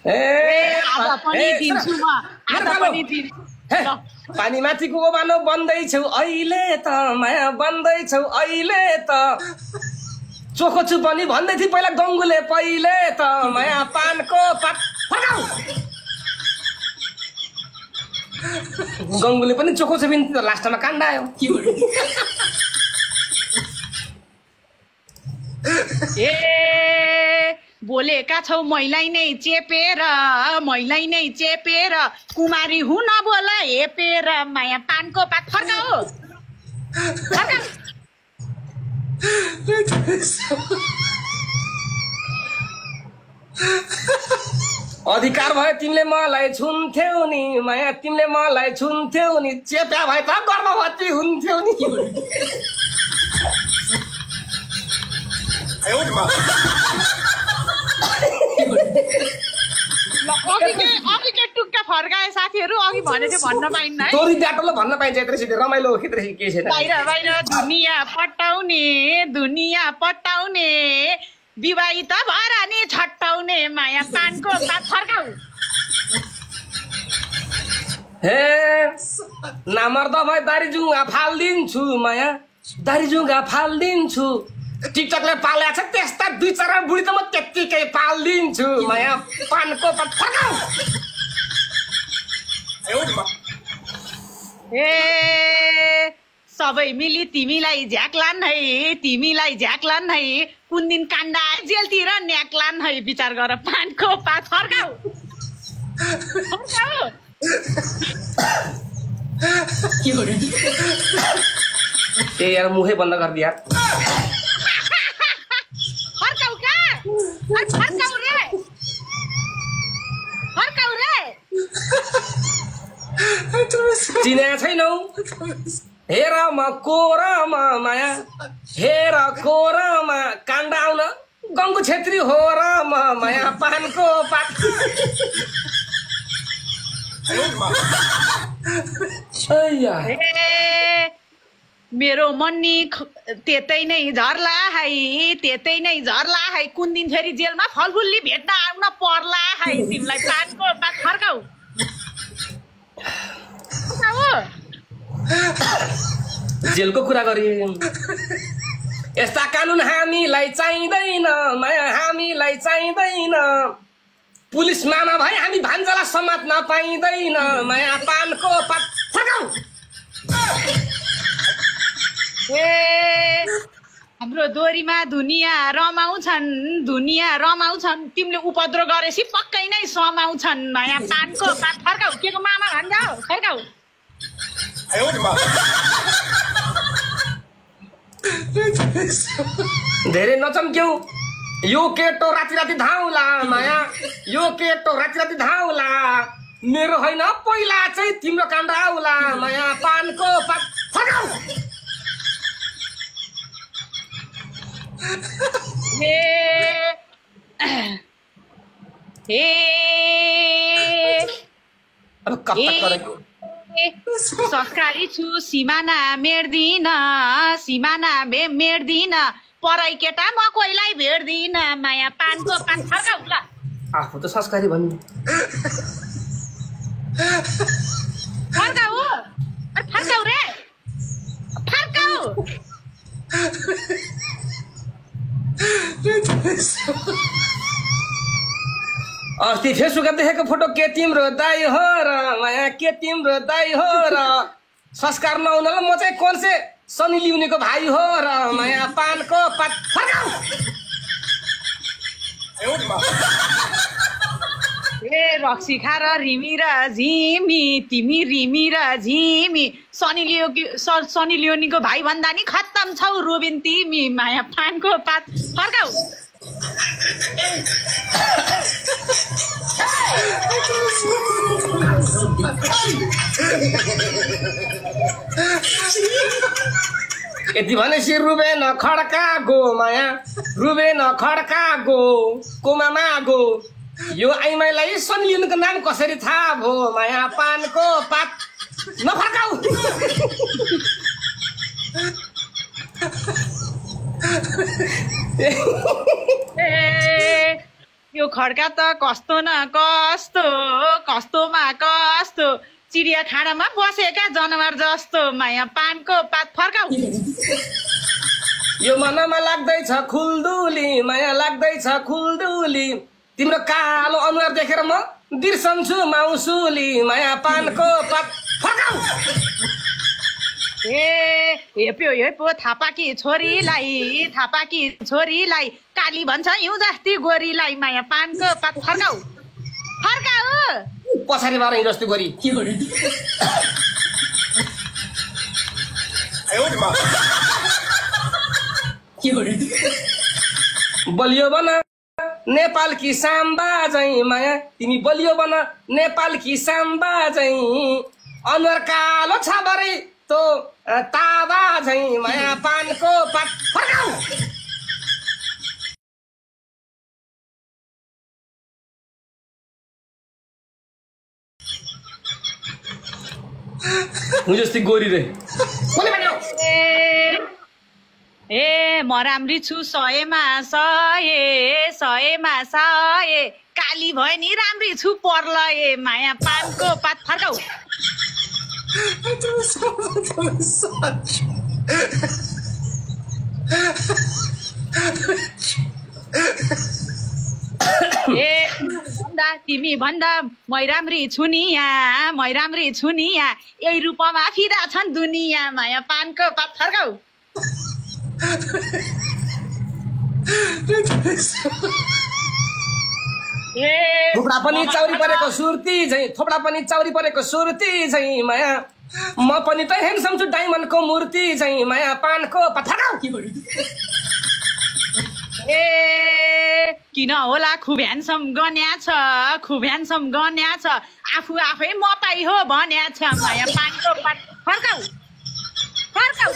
आधा पनि दिन्छु म आधा पनि दिन्छु पानी माथिको ओबानो बन्दैछौ अहिले त माया बन्दैछौ अहिले त चोखो छु पनि भन्दै थिए पहिला गङ्गुले पहिले त माया पानको पात फर्काऊ गङ्गुले पनि चोखो छ बिन्ती त लास्टमा काण्ड आयो ए बोलेका छौ मैलाई नै चेपेर कुमारी हुन बोल हेपेर माया पानको पात फर्काऊ अधिकार भयो तिमीले मलाई छुन्थ्यौ नि माया तिमीले मलाई छुन्थ्यौ नि चेप्या भए त गर्भवती हुन्थ्यौ नि अघि टुक्का फर्काए साथीहरू अघि भने चाहिँ भन्न पाइन्न है तोरी डाटोले भन्न पाइन्छ यत्रो रमाइलो खेत्र के छैन बाहिर दुनिया पटाउने विवाहित भएर नि छट्टाउने माया पानको पात फर्काऊ हे नामर्दा भए दारी जुङ्गा फाल्दिन्छु माया दारी जुङ्गा फाल्दिन्छु टिकटकले पाल्या छ त्यस्ता दुई चार बुढी त म त्यत्तिकै पाल्दिन्छु माया पानको पात फर्काऊ ए सबै मिली तिमीलाई झ्याक्लान् है कुन दिन काण्डा जेलतिर न्याक्लान् है विचार गर पानको पात फर्काऊ ए यार मुखै बन्द गरिदिया फर्काऊ रे चिने छैनौ हेर म कोरमा माया हेर कोरमा काण्ड आउन गङ्गु छेत्री हो र म माया पानको पात मेरो मन्नी त्यतै नै झर्ला है कुन दिन फेरि जेलमा फलफुल्ली भेट्न आउन पर्ला है तिमीलाई पानको पात फर्काऊ जेलको कुरा गरे यस्ता कानुन हामीलाई चाहिँदैन माया हामीलाई चाहिँदैन पुलिस मामा भए हामी भान्जालाई समात्न पाइँदैन माया पानको पात फर्काऊ ए हाम्रो दोरीमा दुनिया रमाउँछन् तिमीले उपद्रो गरेपछि पक्कै नै समाउँछन् माया पानको पात फर्काऊ के को मामा भन्जाऊ फर्काऊ धेरै नचम्क्यौ यो केटो राति धाउला माया यो केटो राति धाउला मेरो होइन पहिला चाहिँ तिम्रो काण्ड आउला माया पानको पात फर्काऊ संस्कारी छु सिमाना मेर्दिन पराई केटा म कोहीलाई भेट्दिन माया पानको पात फर्काऊ ल आफू त संस्कारी भन्नु फर्काऊ रे फर्काऊ अस्ति फेसबुकमा देखेको फोटो के तिम्रो दाइ हो र माया के तिम्रो दाइ हो र संस्कार नहुनलाई म चाहिँ कोन से सनी लिउनेको भाइ हो र माया पानको पात फर्काऊ ए रक्सी खाएर रिमी र झिमी तिमी रिमी र झिमी सनी लियोनीको भाइ भन्दा नि खत्तम छौ रोबिन तिमी माया पानको पात फर्काऊ यति भनेपछि रुबेन खड्का गो माया रुबेन खड्का गो कोमामा गो यो आइमाईलाई सनी लियोनीको नाम कसरी थाहा भो माया पानको पात नफर्काऊ यो खड्का त कस्तो न कस्तो कस्तोमा कस्तो चिडियाखानामा बसेका जनावर जस्तो माया पानको पात फर्काऊ यो मनमा लाग्दैछ खुल्दुली माया लाग्दैछ खुल्दुली तिम्रो कालो अनुहार देखेर म बिर्सन्छु माउसुली माया पानको पात फर्काऊ हेप्यो थापाकी छोरीलाई काली भन्छ हिउँ जस्ती गोरीलाई माया पानको पात फर्काऊ पछाडि बार हिउँ जस्ती गोरी बलियो बना नेपाल की साम्बा झैं माया तिमी बलियो बना नेपाल की साम्बा झैं अनुहार कालो छ बरे तो तावा झैं माया पानको पात फर्काऊ हिउँ जस्ती गोरी रे कसले भन्यो म राम्री छु 100मा 100 काली भयो नि राम्री छु पर्ल माया पानको पात फर्काऊ तिमी भन्दा मै राम्री छु नि यहाँ यही रूपमा फिरा छन् दुनियाँ माया पानको पात फर्काऊ थोपडा पनि चाउरी परेको सुर्ती झैं माया म पनि त हेन्डसम छु डायमन्डको मूर्ति झैं माया पानको पात फर्काऊ किन होला खुब ह्यान्डसम गन्या छ आफू आफै म पाइ हो भन्या छ माया पानको पात फर्काऊ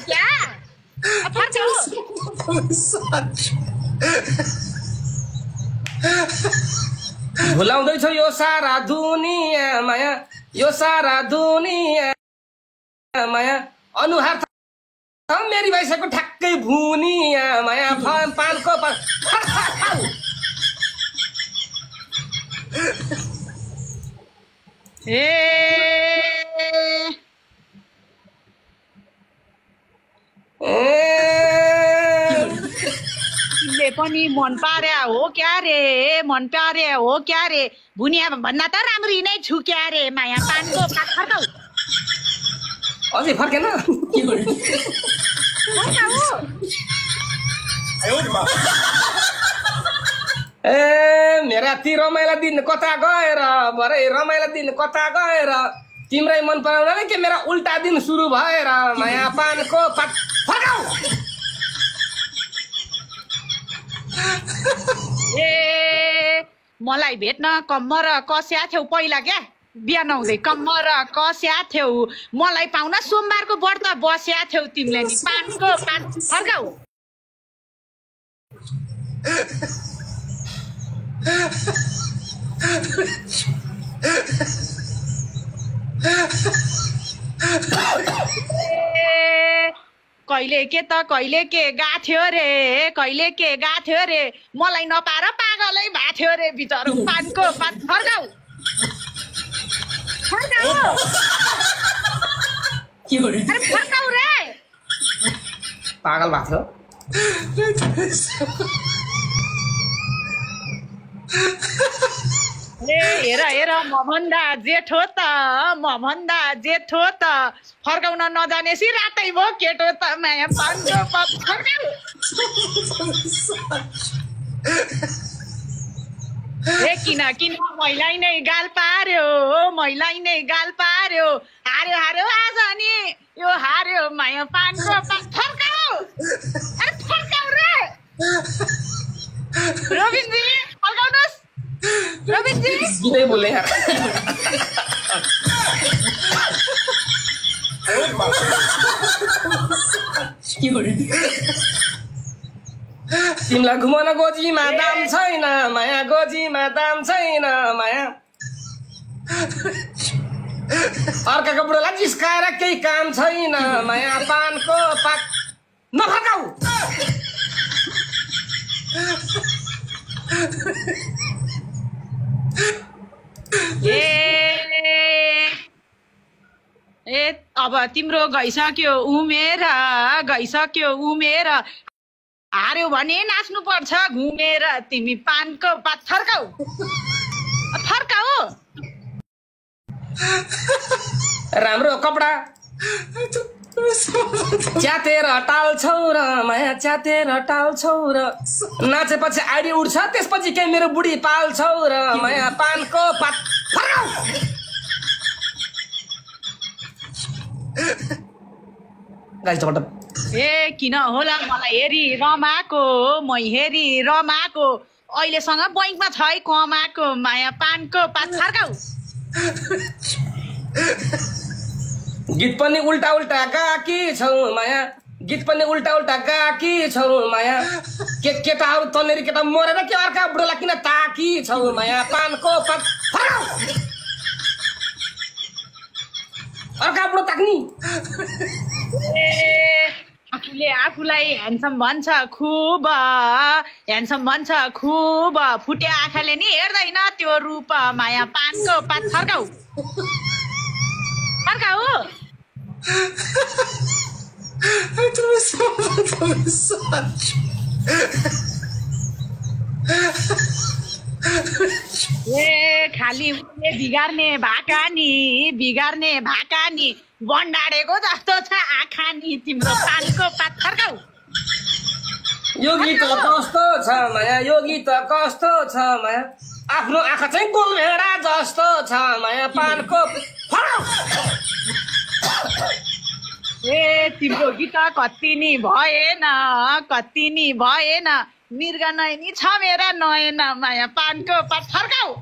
क्या भुलाउँदैछ यो सारा दुनिया माया अनुहार मेरी भइसक्यो ठ्याक्कै भुनिया माया पानको तिमीले पनि मन पार्या हो क्या रे भुनिया भन्दा त राम्री नै छु क्या रे माया पानको पात फर्काऊ अझै फर्केन मेरा ती रमाइला दिन कता गएर भरे रमाइला दिन कता गएर तिम्रै मन पराउन के मेरा उल्टा दिन सुरु भएर माया पानको पात फर्काऊ मलाई भेट्न कम्मर कस्या थियौ पहिला क्या बिहान आउँदै कम्मर कस्या थियौ मलाई पाउन सोमबारको व्रत बस्या थियौ तिमीले नि पानको पात फर्काऊ कहिले के गाथ्यो रे मलाई नपाएर पागलै भाथ्यो रे बिचरो पानको पात फर्काऊ फर्काऊ रे पागल भएको हेर म भन्दा जेठो त फर्काउन नजानेसी रातै भयो केटो त माया पानको पात फर्काऊ किन मैलाई नै गाल पार्यो हार्यो आज नि यो हार्यो माया पानको पात फर्काऊ रे रविनजी फर्काउनुहोस् रविनजी बोले यार तिमीलाई घुमाउन गोजीमा दाम छैन माया अर्काको बुढोलाई जिस्काएर केही काम छैन माया पानको पात नफर्काऊ ए अब तिम्रो गइसक्यो उमेर हार्यो भने नाच्नु पर्छ घुमेर तिमी पानको पात फर्काऊ राम्रो कपडा च्यातेर टाल्छौ र माया च्यातेर टाल्छौ र नाचेपछि आइडी उठ्छ त्यसपछि के मेरो बुढी पाल्छौ र माया पानको पात फर्काऊ गाइस चपट ए किन होला मलाई हेरी रमाको अहिलेसँग बैंकमा छ है कमाको माया पानको पात फर्काऊ गीत पनि उल्टा उल्टा गाकी छौ माया गीत पनि उल्टा उल्टा गाकी छौ माया केटाहरू तनेरी केटा मरेर के अर्का बुढोलाई किन ताकी छौ माया पानको पात फर्काऊ अर्का बुढो ताक्नी आफूले आफूलाई ह्यान्डसम भन्छ खुब फुटे आँखाले नि हेर्दैन त्यो रूप माया पानको पात फर्काऊ ए खाली बिगार्ने भाका नि बन्डाडेको जस्तो छ आँखा नि तिम्रो पानको पात फर्काऊ यो गीत कस्तो छ माया आफ्नो आँखा चाहिँ गोलभेडा जस्तो छ माया पानको फर्काऊ ए तिम्रो गीत कति नि भएन मृग नैनी छ मेरा नयन माया पानको पात फर्काऊ